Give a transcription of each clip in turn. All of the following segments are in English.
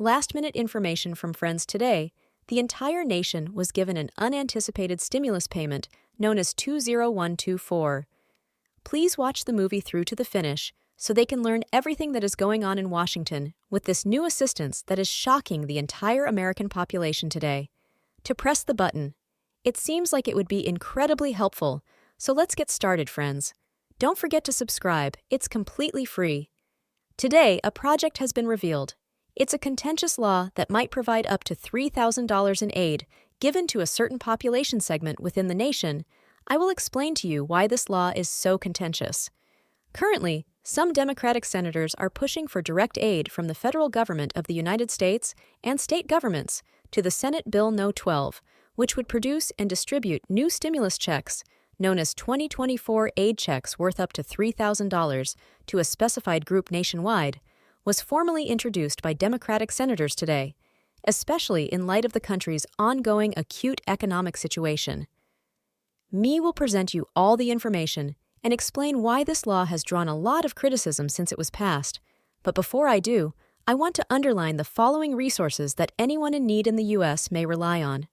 Last-minute information from friends today, the entire nation was given an unanticipated stimulus payment known as 20124. Please watch the movie through to the finish so they can learn everything that is going on in Washington with this new assistance that is shocking the entire American population today. To press the button, it seems like it would be incredibly helpful, so let's get started, friends. Don't forget to subscribe, it's completely free. Today, a project has been revealed. It's a contentious law that might provide up to $3,000 in aid given to a certain population segment within the nation. I will explain to you why this law is so contentious. Currently, some Democratic senators are pushing for direct aid from the federal government of the United States and state governments to the Senate Bill No. 12, which would produce and distribute new stimulus checks, known as 2024 aid checks worth up to $3,000 to a specified group nationwide, was formally introduced by Democratic senators today, especially in light of the country's ongoing acute economic situation. Me will present you all the information and explain why this law has drawn a lot of criticism since it was passed. But before I do, I want to underline the following resources that anyone in need in the U.S. may rely on.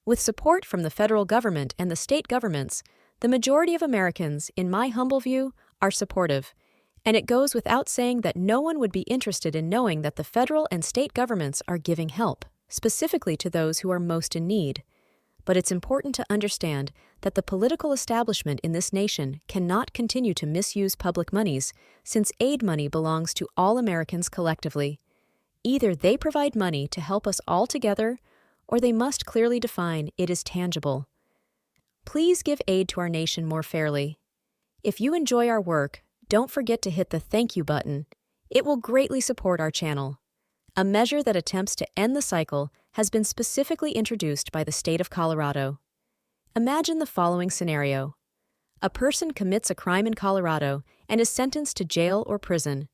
With support from the federal government and the state governments, the majority of Americans, in my humble view, are supportive. And it goes without saying that no one would be interested in knowing that the federal and state governments are giving help, specifically to those who are most in need. But it's important to understand that the political establishment in this nation cannot continue to misuse public monies, since aid money belongs to all Americans collectively. Either they provide money to help us all together, or they must clearly define it is tangible. Please give aid to our nation more fairly. If you enjoy our work, don't forget to hit the thank you button. It will greatly support our channel. A measure that attempts to end the cycle has been specifically introduced by the state of Colorado. Imagine the following scenario. A person commits a crime in Colorado and is sentenced to jail or prison.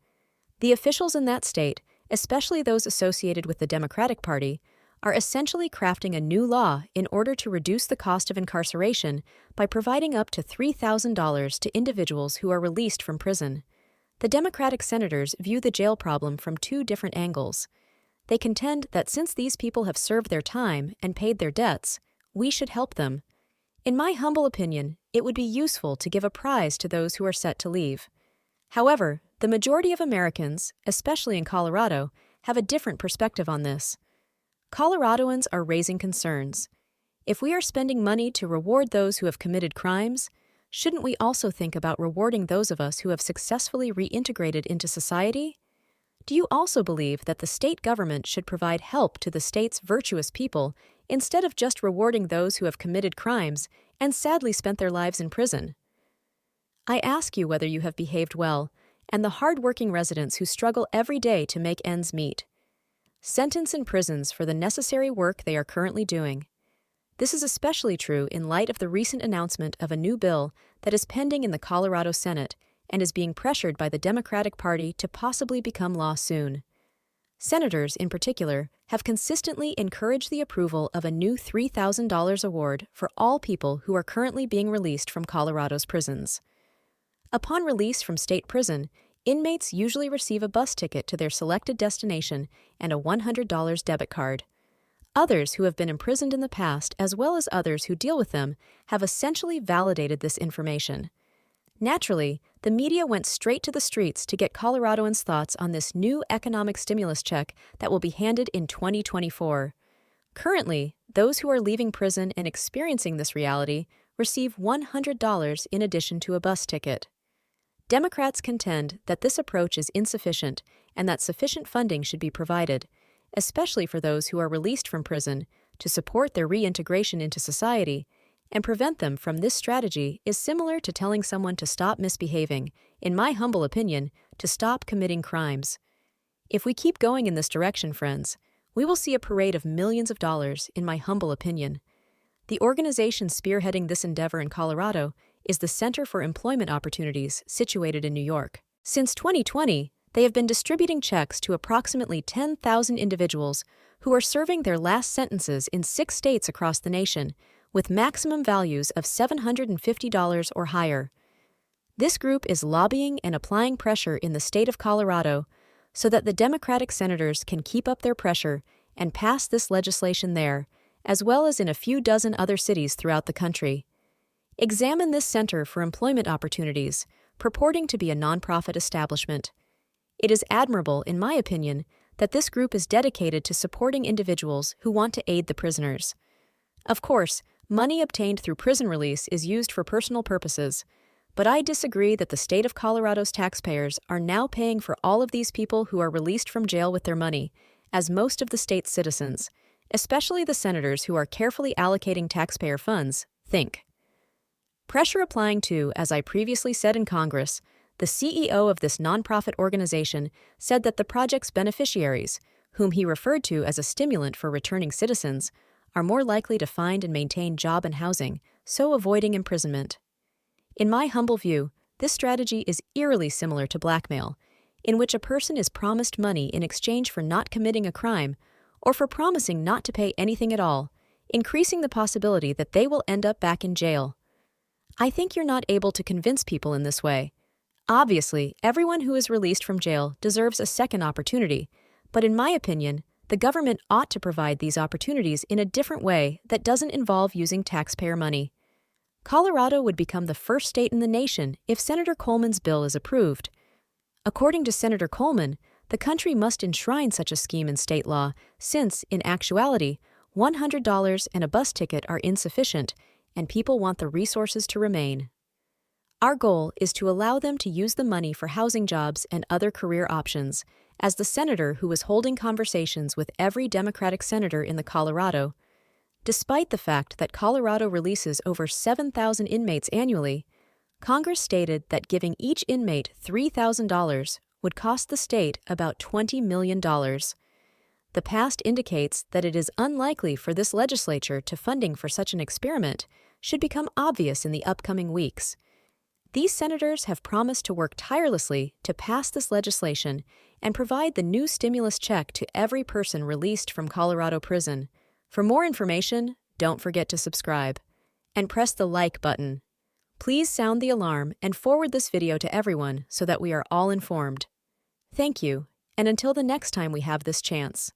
The officials in that state, especially those associated with the Democratic Party, are essentially crafting a new law in order to reduce the cost of incarceration by providing up to $3,000 to individuals who are released from prison. The Democratic senators view the jail problem from two different angles. They contend that since these people have served their time and paid their debts, we should help them. In my humble opinion, it would be useful to give a prize to those who are set to leave. However, the majority of Americans, especially in Colorado, have a different perspective on this. Coloradoans are raising concerns. If we are spending money to reward those who have committed crimes, shouldn't we also think about rewarding those of us who have successfully reintegrated into society? Do you also believe that the state government should provide help to the state's virtuous people instead of just rewarding those who have committed crimes and sadly spent their lives in prison? I ask you whether you have behaved well, and the hard-working residents who struggle every day to make ends meet. Sentence in prisons for the necessary work they are currently doing. This is especially true in light of the recent announcement of a new bill that is pending in the Colorado Senate and is being pressured by the Democratic Party to possibly become law soon. Senators, in particular, have consistently encouraged the approval of a new $3,000 award for all people who are currently being released from Colorado's prisons. Upon release from state prison, inmates usually receive a bus ticket to their selected destination and a $100 debit card. Others who have been imprisoned in the past, as well as others who deal with them, have essentially validated this information. Naturally, the media went straight to the streets to get Coloradoans' thoughts on this new economic stimulus check that will be handed in 2024. Currently, those who are leaving prison and experiencing this reality receive $100 in addition to a bus ticket. Democrats contend that this approach is insufficient and that sufficient funding should be provided, especially for those who are released from prison, to support their reintegration into society, and prevent them from this strategy is similar to telling someone to stop misbehaving, in my humble opinion, to stop committing crimes. If we keep going in this direction, friends, we will see a parade of millions of dollars, in my humble opinion. The organization spearheading this endeavor in Colorado is the Center for Employment Opportunities, situated in New York. Since 2020, they have been distributing checks to approximately 10,000 individuals who are serving their last sentences in 6 states across the nation, with maximum values of $750 or higher. This group is lobbying and applying pressure in the state of Colorado, so that the Democratic senators can keep up their pressure and pass this legislation there, as well as in a few dozen other cities throughout the country. Examine this Center for Employment Opportunities, purporting to be a nonprofit establishment. It is admirable, in my opinion, that this group is dedicated to supporting individuals who want to aid the prisoners. Of course, money obtained through prison release is used for personal purposes, but I disagree that the state of Colorado's taxpayers are now paying for all of these people who are released from jail with their money, as most of the state's citizens, especially the senators who are carefully allocating taxpayer funds, think. Pressure applying to, as I previously said in Congress, the CEO of this nonprofit organization said that the project's beneficiaries, whom he referred to as a stimulant for returning citizens, are more likely to find and maintain job and housing, so avoiding imprisonment. In my humble view, this strategy is eerily similar to blackmail, in which a person is promised money in exchange for not committing a crime or for promising not to pay anything at all, increasing the possibility that they will end up back in jail. I think you're not able to convince people in this way. Obviously, everyone who is released from jail deserves a second opportunity, but in my opinion, the government ought to provide these opportunities in a different way that doesn't involve using taxpayer money. Colorado would become the first state in the nation if Senator Coleman's bill is approved. According to Senator Coleman, the country must enshrine such a scheme in state law since, in actuality, $100 and a bus ticket are insufficient, and people want the resources to remain. Our goal is to allow them to use the money for housing jobs and other career options, as the senator who was holding conversations with every Democratic senator in the Colorado. Despite the fact that Colorado releases over 7,000 inmates annually, Congress stated that giving each inmate $3,000 would cost the state about $20 million. The past indicates that it is unlikely for this legislature to funding for such an experiment should become obvious in the upcoming weeks. These senators have promised to work tirelessly to pass this legislation and provide the new stimulus check to every person released from Colorado prison. For more information, don't forget to subscribe and press the like button. Please sound the alarm and forward this video to everyone so that we are all informed. Thank you, and until the next time we have this chance.